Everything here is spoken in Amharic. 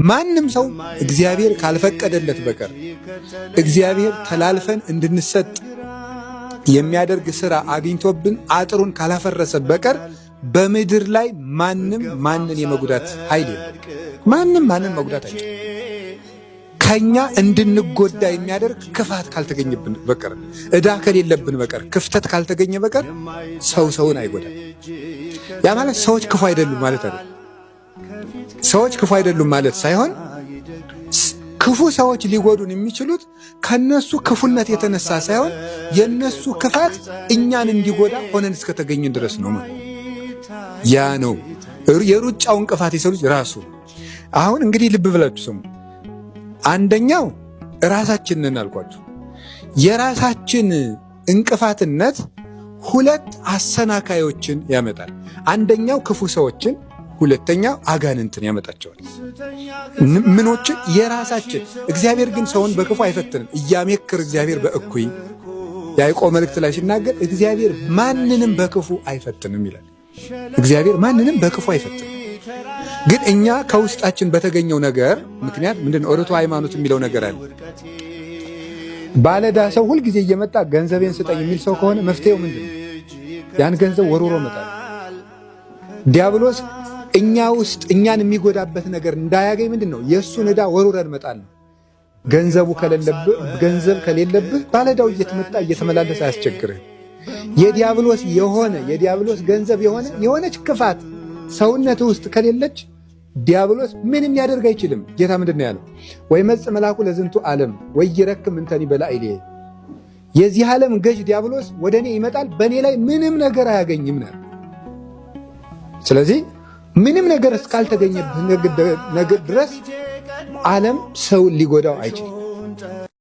ማንም ሰው እግዚአብሔር ካልፈቀደለት በቀር እግዚአብሔር ተላልፈን እንድንሰጥ የሚያደርግ ሥራ አግኝቶብን አጥሩን ካላፈረሰ በቀር በምድር ላይ ማንም ማንን የመጉዳት ኃይል የለም። ማንም ማንን መጉዳት አይችልም። ከኛ እንድንጎዳ የሚያደርግ ክፋት ካልተገኘብን በቀር ዕዳ ከሌለብን በቀር ክፍተት ካልተገኘ በቀር ሰው ሰውን አይጎዳም። ያ ማለት ሰዎች ክፉ አይደሉም ማለት አይደለም። ሰዎች ክፉ አይደሉም ማለት ሳይሆን ክፉ ሰዎች ሊጎዱን የሚችሉት ከነሱ ክፉነት የተነሳ ሳይሆን የነሱ ክፋት እኛን እንዲጎዳ ሆነን እስከተገኘን ድረስ ነው ማለት ያ ነው የሩጫው እንቅፋት የሰው ልጅ ራሱ። አሁን እንግዲህ ልብ ብላችሁ ስሙ። አንደኛው ራሳችንን አልኳችሁ። የራሳችን እንቅፋትነት ሁለት አሰናካዮችን ያመጣል። አንደኛው ክፉ ሰዎችን፣ ሁለተኛው አጋንንትን ያመጣቸዋል። ምኖችን? የራሳችን። እግዚአብሔር ግን ሰውን በክፉ አይፈትንም። እያሜክር እግዚአብሔር በእኩይ ያዕቆብ መልእክት ላይ ሲናገር እግዚአብሔር ማንንም በክፉ አይፈትንም ይላል። እግዚአብሔር ማንንም በክፉ አይፈትንም። ግን እኛ ከውስጣችን በተገኘው ነገር ምክንያት ምንድን ነው? ርቱዕ ሃይማኖት የሚለው ነገር አለ። ባለዕዳ ሰው ሁልጊዜ እየመጣ ገንዘቤን ስጠኝ የሚል ሰው ከሆነ መፍትሄው ምንድን ነው? ያን ገንዘብ ወርውሮ መጣል። ዲያብሎስ እኛ ውስጥ እኛን የሚጎዳበት ነገር እንዳያገኝ ምንድን ነው? የእሱን ዕዳ ወርውረን መጣል ነው። ገንዘብ ከሌለብህ ባለዕዳው እየተመጣ እየተመላለሰ አያስቸግርህ። የዲያብሎስ ገንዘብ የሆነች ክፋት ሰውነት ውስጥ ከሌለች ዲያብሎስ ምንም ሊያደርግ አይችልም። ጌታ ምንድን ነው ያለው? ወይ መጽ መልአኩ ለዝንቱ ዓለም ወይ ይረክም እንተኒ በላዕሌየ። የዚህ ዓለም ገዥ ዲያብሎስ ወደ እኔ ይመጣል፣ በእኔ ላይ ምንም ነገር አያገኝም ነው። ስለዚህ ምንም ነገር እስካልተገኘበት ነገር ድረስ ዓለም ሰውን ሊጎዳው አይችልም።